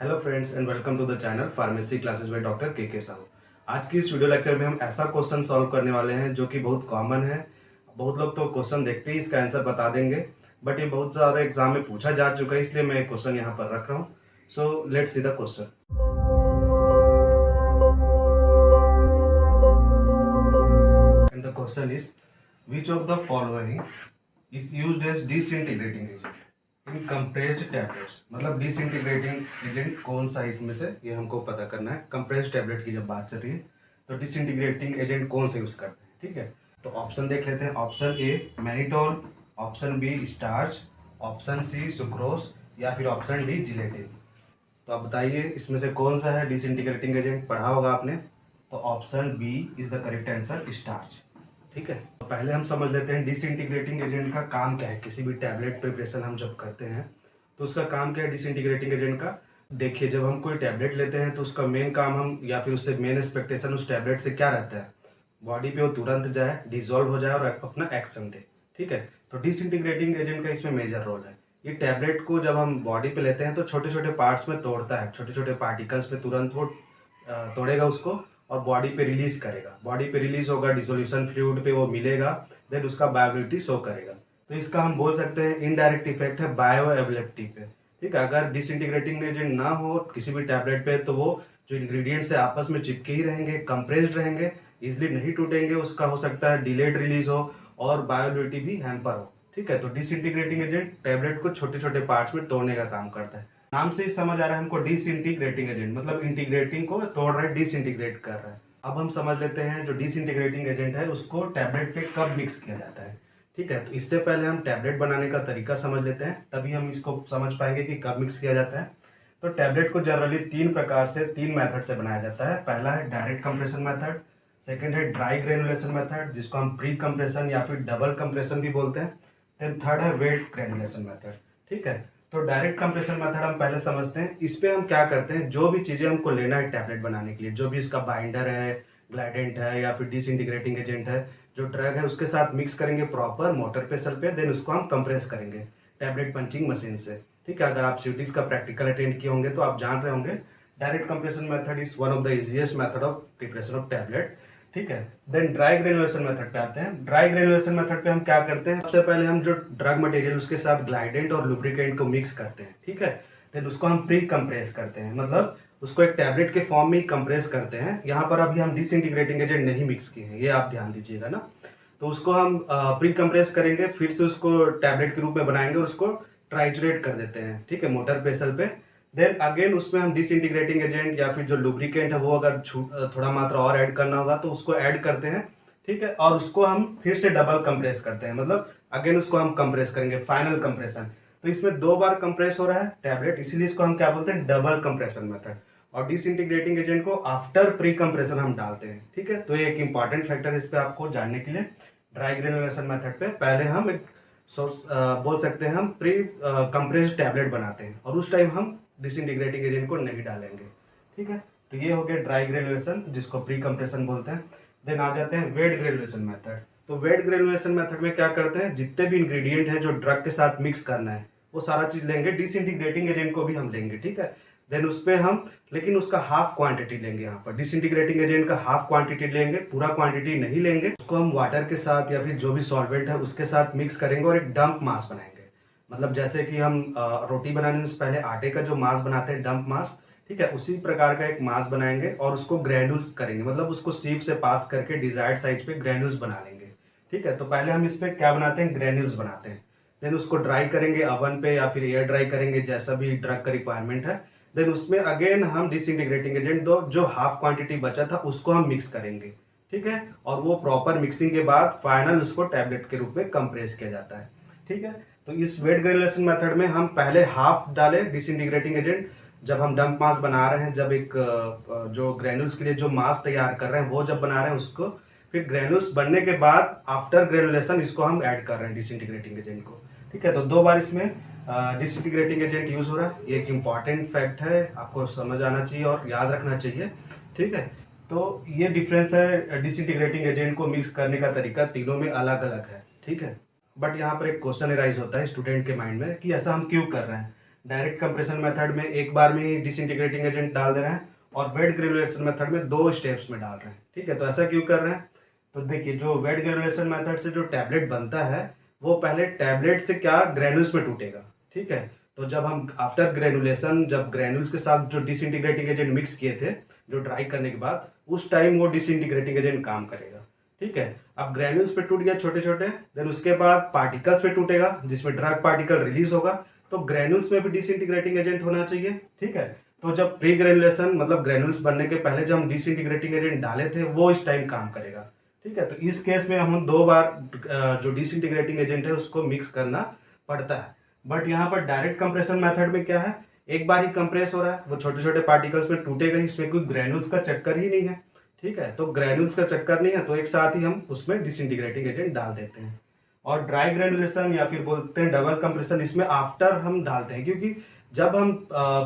Hello friends and welcome to the channel pharmacy classes by doctor K Sahu. आज की इस video lecture में हम ऐसा क्वेश्चन सॉल्व करने वाले हैं जो कि बहुत कॉमन है। बहुत लोग तो क्वेश्चन देखते ही इसका आंसर बता देंगे, बट ये बहुत सारे एग्जाम में पूछा जा चुका है, इसलिए मैं ये क्वेश्चन यहाँ पर रख रहा हूँ। So let's see the question. And the question is which of the following is used as disintegrating agent in compressed tablets. मतलब डिसइंटीग्रेटिंग एजेंट कौन सा है इसमें से, ये हमको पता करना है। कंप्रेस्ड टैबलेट की जब बात चल रही है तो डिसइंटीग्रेटिंग एजेंट कौन से यूज करते हैं, ठीक है। तो ऑप्शन देख लेते हैं। Option A mannitol, option B starch, option C sucrose या फिर ऑप्शन डी जिलेटिन। तो आप बताइए इसमें से कौन सा है डिसइंटीग्रेटिंग एजेंट, पढ़ा होगा आपने। तो option B is the correct answer, starch. ठीक है, तो पहले हम समझ लेते हैं डिसइंटीग्रेटिंग एजेंट का काम क्या है। किसी भी टैबलेट प्रिपरेशन हम जब करते हैं तो उसका काम क्या है डिसइंटीग्रेटिंग एजेंट का। देखिए, जब हम कोई टैबलेट लेते हैं तो उसका मेन काम हम या फिर उससे मेन एक्सपेक्टेशन उस टैबलेट से क्या रहता है, बॉडी पे वो तुरंत जाए, डिजोल्व हो जाए और अपना एक्शन दे। ठीक है, तो डिसइंटीग्रेटिंग एजेंट का इसमें मेजर रोल है। ये टैबलेट को जब हम बॉडी पे लेते हैं तो छोटे छोटे पार्ट्स में तोड़ता है, छोटे छोटे पार्टिकल्स में तुरंत वो तोड़ेगा उसको और बॉडी पे रिलीज करेगा। बॉडी पे रिलीज होगा, डिसोल्यूशन फ्लूइड पे वो मिलेगा, देन उसका बायोएबिलिटी शो करेगा। तो इसका हम बोल सकते हैं इनडायरेक्ट इफेक्ट है बायोअवेलेबिलिटी पे। ठीक है, अगर डिसइंटीग्रेटिंग एजेंट ना हो किसी भी टैबलेट पे तो वो जो इंग्रेडिएंट्स है आपस में चिपके ही रहेंगे, कंप्रेस्ड रहेंगे, इजिली नहीं टूटेंगे। उसका हो सकता है डिलेड रिलीज हो और बायोएबिलिटी भी हैम्पर हो। ठीक है, तो डिसइंटीग्रेटिंग एजेंट टैबलेट को छोटे छोटे पार्ट्स में तोड़ने का काम करता है। नाम से ही समझ आ रहा है हमको डिसइंटीग्रेटिंग एजेंट, मतलब इंटीग्रेटिंग को तोड़ रहा है, डिसइंटीग्रेट कर रहा है। अब हम समझ लेते हैं जो डिसइंटीग्रेटिंग एजेंट है उसको टैबलेट पे कब मिक्स किया जाता है। ठीक है, तो इससे पहले हम टैबलेट बनाने का तरीका समझ लेते हैं, तभी हम इसको समझ पाएंगे कि कब मिक्स किया जाता है। तो टैबलेट को जनरली तीन प्रकार से, तीन मेथड से बनाया जाता है। पहला है डायरेक्ट कंप्रेशन मेथड, सेकेंड है ड्राई ग्रेनुलेशन मेथड जिसको हम प्री कंप्रेशन या फिर डबल कंप्रेशन भी बोलते हैं, देन थर्ड है वेट ग्रेनुलेशन मेथड। ठीक है, तो डायरेक्ट कंप्रेशन मेथड हम पहले समझते हैं। इस पे हम क्या करते हैं, जो भी चीज़ें हमको लेना है टैबलेट बनाने के लिए, जो भी इसका बाइंडर है, ग्लाइडेंट है या फिर डिसइंटीग्रेटिंग एजेंट है, जो ड्रग है उसके साथ मिक्स करेंगे प्रॉपर मोटर प्रेशर पे, देन उसको हम कंप्रेस करेंगे टैबलेट पंचिंग मशीन से। ठीक है, अगर आप सीटीज का प्रैक्टिकल अटेंड किए होंगे तो आप जान रहे होंगे direct compression method is one of the easiest method of preparation of tablet. ठीक है, देन ड्राई ग्रेनुलेशन मेथड पे आते हैं। ड्राई ग्रेनुलेशन मेथड पे हम क्या करते हैं, सबसे पहले हम जो ड्रग मटेरियल उसके साथ ग्लाइडेंट और लुब्रिकेंट को मिक्स करते हैं। ठीक है, देन उसको हम प्री कंप्रेस करते हैं, मतलब उसको एक टैबलेट के फॉर्म में ही कंप्रेस करते हैं। यहाँ पर अभी हम डिसइंटीग्रेटिंग एजेंट नहीं मिक्स किए हैं, ये आप ध्यान दीजिएगा ना। तो उसको हम प्री कंप्रेस करेंगे, फिर से उसको टैबलेट के रूप में बनाएंगे और उसको ट्राइचुरेट कर देते हैं। ठीक है, मोटर प्रेशर पे, देन अगेन उसमें हम डिसइंटीग्रेटिंग एजेंट या फिर जो लुब्रिकेंट है वो अगर थोड़ा मात्रा और ऐड करना होगा तो उसको ऐड करते हैं। ठीक है, और उसको हम फिर से डबल कंप्रेस करते हैं, मतलब अगेन उसको हम कंप्रेस करेंगे, फाइनल कंप्रेशन। तो इसमें दो बार कंप्रेस हो रहा है टैबलेट, इसीलिए इसको हम क्या बोलते हैं, डबल कंप्रेशन मेथड। और डिसइंटीग्रेटिंग एजेंट को आफ्टर प्री कंप्रेशन हम डालते हैं। ठीक है, तो ये एक इंपॉर्टेंट फैक्टर इस पे आपको जानने के लिए। ड्राई ग्रेनुलेशन मेथड पे पहले हम एक सोर्स बोल सकते हैं हम प्री कंप्रेस्ड टैबलेट बनाते हैं और उस टाइम हम डिसइंटीग्रेटिंग एजेंट को नहीं डालेंगे। ठीक है, तो ये हो गया ड्राई ग्रेनुलेशन जिसको प्री कंप्रेशन बोलते हैं। देन आ जाते हैं वेट ग्रेनुलेशन मेथड। तो वेट ग्रेनुलेशन मेथड में क्या करते हैं, जितने भी इंग्रेडिएंट है जो ड्रग के साथ मिक्स करना है वो सारा चीज लेंगे, डिसइंटीग्रेटिंग एजेंट को भी हम लेंगे। ठीक है, देन उस पर हम लेकिन उसका हाफ क्वांटिटी लेंगे। यहाँ पर डिसइंटीग्रेटिंग एजेंट का हाफ क्वांटिटी लेंगे, पूरा क्वांटिटी नहीं लेंगे। उसको हम वाटर के साथ या फिर जो भी सॉल्वेंट है उसके साथ मिक्स करेंगे और एक डंप मास बनाएंगे। मतलब जैसे कि हम रोटी बनाने से पहले आटे का जो मास बनाते हैं, डंप मास, ठीक है, उसी प्रकार का एक मास बनाएंगे और उसको ग्रैन्यूल्स करेंगे, मतलब उसको सीप से पास करके डिजायर्ड साइज पे ग्रैन्यूल्स बना लेंगे। ठीक है, तो पहले हम इस पे क्या बनाते हैं, ग्रैन्यूल्स बनाते हैं। देन उसको ड्राई करेंगे अवन पे या फिर एयर ड्राई करेंगे, जैसा भी ड्रग का रिक्वायरमेंट है। देन उसमें अगेन हम डिसइंटीग्रेटिंग एजेंट दो जो हाफ क्वांटिटी बचा था उसको हम मिक्स करेंगे। ठीक है, और वो प्रॉपर मिक्सिंग के बाद फाइनल उसको टैबलेट के रूप में कंप्रेस किया जाता है। ठीक है, तो इस वेट ग्रेनुलेशन मेथड में हम पहले हाफ डाले डिसइंटीग्रेटिंग एजेंट, जब हम डंप मास बना रहे हैं, जब एक जो ग्रेनुल्स के लिए जो मास तैयार कर रहे हैं वो जब बना रहे हैं उसको, फिर ग्रेनुल्स बनने के बाद आफ्टर ग्रेनुलेशन इसको हम ऐड कर रहे हैं डिसइंटीग्रेटिंग एजेंट को। ठीक है, तो दो बार इसमें डिसइंटीग्रेटिंग एजेंट यूज हो रहा है। ये एक इम्पॉर्टेंट फैक्ट है, आपको समझ आना चाहिए और याद रखना चाहिए। ठीक है, तो ये डिफरेंस है, डिसइंटीग्रेटिंग एजेंट को मिक्स करने का तरीका तीनों में अलग अलग है। ठीक है, बट यहाँ पर एक क्वेश्चन अराइज होता है स्टूडेंट के माइंड में कि ऐसा हम क्यों कर रहे हैं। डायरेक्ट कंप्रेशन मेथड में एक बार में ही डिसइंटीग्रेटिंग एजेंट डाल दे रहे हैं, और वेट ग्रेनुलेशन मेथड में 2 स्टेप्स में डाल रहे हैं। ठीक है, तो ऐसा क्यों कर रहे हैं? तो देखिए, जो वेट ग्रेनुलेशन मेथड से जो टैबलेट बनता है वो पहले टैबलेट से क्या ग्रेनुल्स में टूटेगा। ठीक है, तो जब हम आफ्टर ग्रेनुलेशन, जब ग्रेनुल्स के साथ जो डिसइंटीग्रेटिंग एजेंट मिक्स किए थे जो ड्राई करने के बाद, उस टाइम वो डिसइंटीग्रेटिंग एजेंट काम करेगा। ठीक है, अब ग्रेन्यूल्स पे टूट गया छोटे छोटे, देन उसके बाद पार्टिकल्स पे टूटेगा जिसमें ड्रग पार्टिकल रिलीज होगा, तो ग्रेन्यूल्स में भी डिसइंटीग्रेटिंग एजेंट होना चाहिए। ठीक है, तो जब प्री ग्रेनुलेशन मतलब ग्रेन्यूल्स बनने के पहले जब हम डिसइंटीग्रेटिंग एजेंट डाले थे वो इस टाइम काम करेगा। ठीक है, तो इस केस में हम 2 बार जो डिसइंटीग्रेटिंग एजेंट है उसको मिक्स करना पड़ता है। बट यहाँ पर डायरेक्ट कंप्रेशन मेथड में क्या है, एक बार ही कंप्रेस हो रहा है, वो छोटे छोटे पार्टिकल्स में टूटेगा ही, इसमें कोई ग्रेन्यूल्स का चक्कर ही नहीं है। ठीक है, तो ग्रेन्यूल्स का चक्कर नहीं है, तो एक साथ ही हम उसमें डिसइंटीग्रेटिंग एजेंट डाल देते हैं। और ड्राई ग्रेनुलेशन या फिर बोलते हैं डबल कंप्रेशन, इसमें आफ्टर हम डालते हैं, क्योंकि जब हम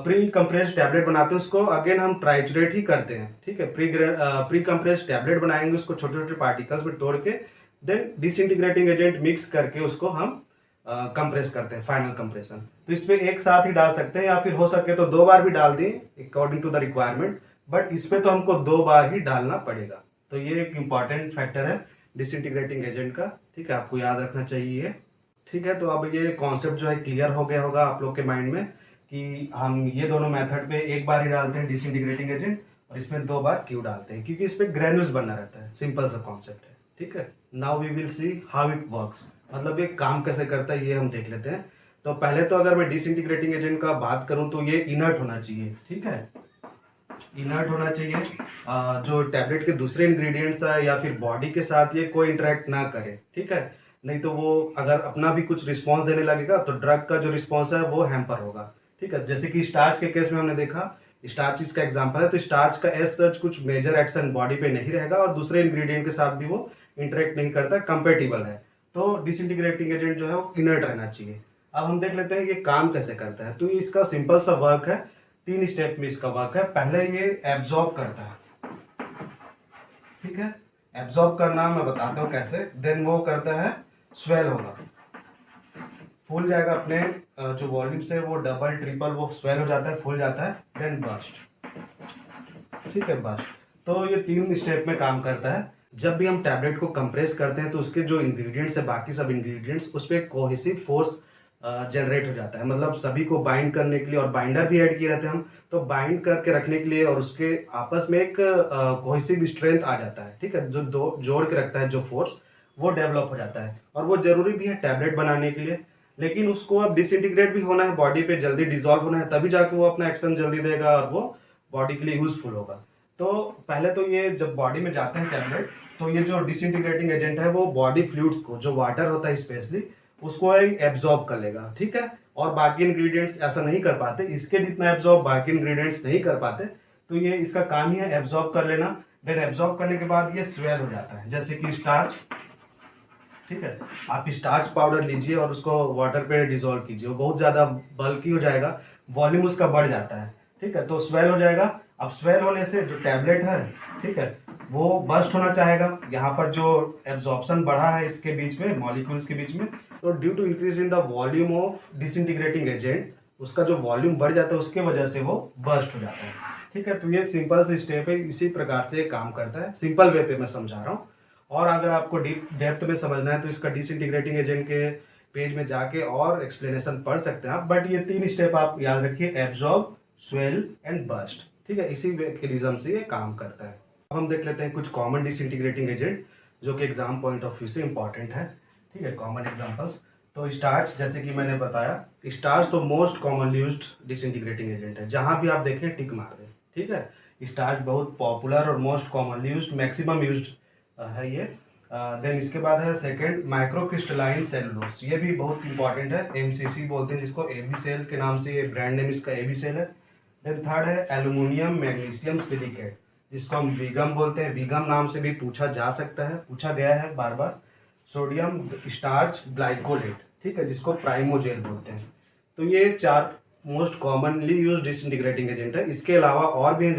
प्री कंप्रेस टैबलेट बनाते हैं उसको अगेन हम ट्राइचुरेट ही करते हैं। ठीक है, प्री कंप्रेस टैबलेट बनाएंगे, उसको छोटे छोटे पार्टिकल्स में तोड़ के देन डिसइंटीग्रेटिंग एजेंट मिक्स करके उसको हम कंप्रेस करते हैं, फाइनल कंप्रेशन। तो इसमें एक साथ ही डाल सकते हैं, या फिर हो सके तो 2 बार भी डाल दें according to the requirement, but इसमें तो हमको 2 बार ही डालना पड़ेगा। तो ये एक इम्पॉर्टेंट फैक्टर है डिसइंटीग्रेटिंग एजेंट का। ठीक है, आपको याद रखना चाहिए। ठीक है, तो अब ये कॉन्सेप्ट जो है क्लियर हो गया होगा आप लोग के माइंड में कि हम ये दोनों मेथड पे एक बार ही डालते हैं डिसइंटीग्रेटिंग एजेंट, और इसमें 2 बार क्यों डालते हैं, क्योंकि इसमें ग्रेन्यूल्स बनना रहता है। सिंपल सा कॉन्सेप्ट है। ठीक है, now we will see how it works, मतलब ये काम कैसे करता है ये हम देख लेते हैं। तो पहले तो अगर मैं डिसइंटीग्रेटिंग एजेंट का बात करूं तो ये इनर्ट होना चाहिए। ठीक है, इनर्ट होना चाहिए, जो टैबलेट के दूसरे इंग्रेडिएंट्स है या फिर बॉडी के साथ ये कोई इंटरेक्ट ना करे। ठीक है, नहीं तो वो अगर अपना भी कुछ रिस्पॉन्स देने लगेगा तो ड्रग का जो रिस्पॉन्स है वो हैम्पर होगा। ठीक है, जैसे कि स्टार्च के केस में हमने देखा, स्टार्च इसका एग्जाम्पल है, तो स्टार्च का एज सच कुछ मेजर एक्शन बॉडी पे नहीं रहेगा और दूसरे इंग्रेडिएंट के साथ भी वो इंटरेक्ट नहीं करता, कंपेटिबल है। तो डिसइंटीग्रेटिंग एजेंट जो है वो इनर्ट रहना चाहिए। अब हम देख लेते हैं ये काम कैसे करता है। तो इसका सिंपल सा वर्क है, 3 स्टेप में इसका वर्क है। पहले ये एब्जॉर्ब करता है। ठीक है, एब्जॉर्ब करना मैं बताता हूँ कैसे। देन वो करता है स्वेल होगा, फूल जाएगा अपने जो वॉल्यूम से, वो डबल ट्रिपल वो स्वेल हो जाता है, फूल जाता है, देन बर्स्ट। ठीक है, बर्स्ट। तो ये 3 स्टेप में काम करता है। जब भी हम टैबलेट को कंप्रेस करते हैं तो उसके जो इंग्रेडिएंट्स है, बाकी सब इंग्रेडिएंट्स, उस पर कोहेसिव फोर्स जनरेट हो जाता है, मतलब सभी को बाइंड करने के लिए, और बाइंडर भी ऐड किए रहते हैं हम, तो बाइंड करके रखने के लिए, और उसके आपस में एक कोहेसिव स्ट्रेंथ आ जाता है। ठीक है, जो दो जोड़ के रखता है जो फोर्स, वो डेवलप हो जाता है, और वो जरूरी भी है टैबलेट बनाने के लिए। लेकिन उसको अब डिसइंटीग्रेट भी होना है, बॉडी पे जल्दी डिसॉल्व होना है, तभी जाके वो अपना एक्शन जल्दी देगा और वो बॉडी के लिए यूजफुल होगा। तो पहले तो ये जब बॉडी में जाते हैं टैबलेट, तो ये जो डिसइंटीग्रेटिंग एजेंट है वो बॉडी फ्लूइड्स को, जो वाटर होता है स्पेशली, उसको एब्जॉर्ब कर लेगा। ठीक है, और बाकी इंग्रेडिएंट्स ऐसा नहीं कर पाते, इसके जितना एब्जॉर्ब बाकी इंग्रेडिएंट्स नहीं कर पाते, तो ये इसका काम ही है एब्जॉर्ब कर लेना। देन एब्जॉर्ब करने के बाद ये स्वेल हो जाता है, जैसे कि स्टार्च। ठीक है, आप स्टार्च पाउडर लीजिए और उसको वाटर पे डिसॉल्व कीजिए, वो बहुत ज़्यादा बल्की हो जाएगा, वॉल्यूम उसका बढ़ जाता है। ठीक है, तो स्वेल हो जाएगा। अब स्वेल होने से जो टैबलेट है, ठीक है, वो बर्स्ट होना चाहेगा। यहाँ पर जो एब्जॉर्प्शन बढ़ा है इसके बीच में, मॉलिक्यूल्स के बीच में, तो due to increase in the volume of disintegrating agent, उसका जो वॉल्यूम बढ़ जाता है उसके वजह से वो बर्स्ट हो जाता है। ठीक है, तो ये सिंपल सी स्टेप है, इसी प्रकार से काम करता है, सिंपल वे पे मैं समझा रहा हूँ। और अगर आपको डीप डेप्थ में समझना है तो इसका डिसइंटीग्रेटिंग एजेंट के पेज में जाके और एक्सप्लेनेशन पढ़ सकते हैं आप, बट ये 3 स्टेप आप याद रखिए, एब्जॉर्ब, स्वेल एंड बर्स्ट। ठीक है, इसी मैकेनिज्म से ये काम करता है। अब हम देख लेते हैं कुछ कॉमन डिसइंटीग्रेटिंग एजेंट जो कि एग्जाम पॉइंट ऑफ व्यू से इंपॉर्टेंट है। ठीक है, कॉमन एग्जांपल्स, तो स्टार्च, जैसे कि मैंने बताया, स्टार्च तो most commonly used disintegrating agent है, जहां भी आप देखें टिक मार दें। ठीक है, स्टार्च बहुत पॉपुलर और most commonly used, maximum used है ये। देन इसके बाद है सेकंड, माइक्रोक्रिस्टलाइन सेलुलोज, ये भी बहुत इंपॉर्टेंट है, एमसीसी बोलते हैं जिसको, एबी सेल के नाम से, ये ब्रांड नेम इसका एबी सेल है। देन थर्ड है एल्यूमिनियम मैग्नीशियम सिलिकेट, जिसको हम वीगम बोलते हैं, वीगम नाम से भी पूछा जा सकता है, पूछा गया है बार बार। सोडियम स्टार्च ग्लाइकोलेट, ठीक है, जिसको प्राइमोजेल बोलते हैं। तो ये 4 most commonly use disintegrating agent है। इसके अलावा और भी हैं,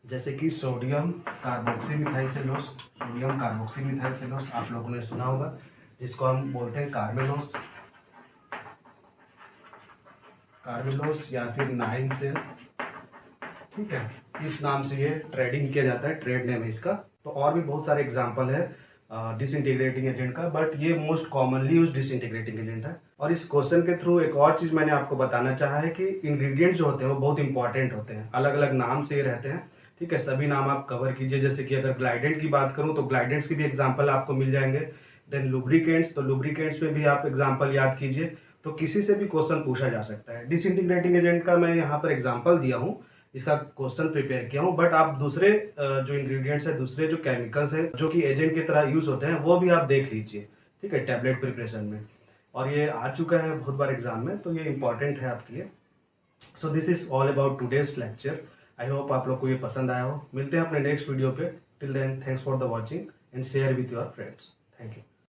जैसे कि sodium carboxy methyl cellulose, sodium carboxy methyl cellulose आप लोगों ने सुना होगा, जिसको हम बोलते हैं कार्बेनोस, कार्बिलोस या फिर 9 सेल, ठीक है, इस नाम से ये ट्रेडिंग किया जाता है, ट्रेड नेम है इसका। तो और भी बहुत सारे एग्जांपल है डिसइंटीग्रेटिंग एजेंट का, बट ये most commonly use disintegrating agent है। और इस क्वेश्चन के थ्रू एक और चीज मैंने आपको बताना चाहा है कि इंग्रेडिएंट जो होते हैं वो बहुत इंपॉर्टेंट होते हैं, अलग अलग नाम से रहते हैं, ठीक है। सभी नाम आप कवर कीजिए, जैसे कि अगर ग्लाइडेंट की बात करूं तो ग्लाइडेंट्स की भी एग्जाम्पल आपको मिल जाएंगे। देन लुब्रिकेंट्स, तो लुब्रिकेंट्स में भी आप एग्जाम्पल याद कीजिए। तो किसी से भी क्वेश्चन पूछा जा सकता है। डिसइंटीग्रेटिंग एजेंट का मैं यहाँ पर एग्जाम्पल दिया हूँ, इसका क्वेश्चन प्रिपेयर किया हूँ, बट आप दूसरे जो इंग्रेडिएंट्स है, दूसरे जो केमिकल्स है जो कि एजेंट की तरह यूज होते हैं, वो भी आप देख लीजिए, ठीक है, टैबलेट प्रिपरेशन में। और ये आ चुका है बहुत बार एग्जाम में, तो ये इंपॉर्टेंट है आपके लिए। So this is all about today's lecture. I hope आप लोग को ये पसंद आया हो। मिलते हैं अपने नेक्स्ट वीडियो पे। Till then, thanks for the watching and share with your friends. Thank you.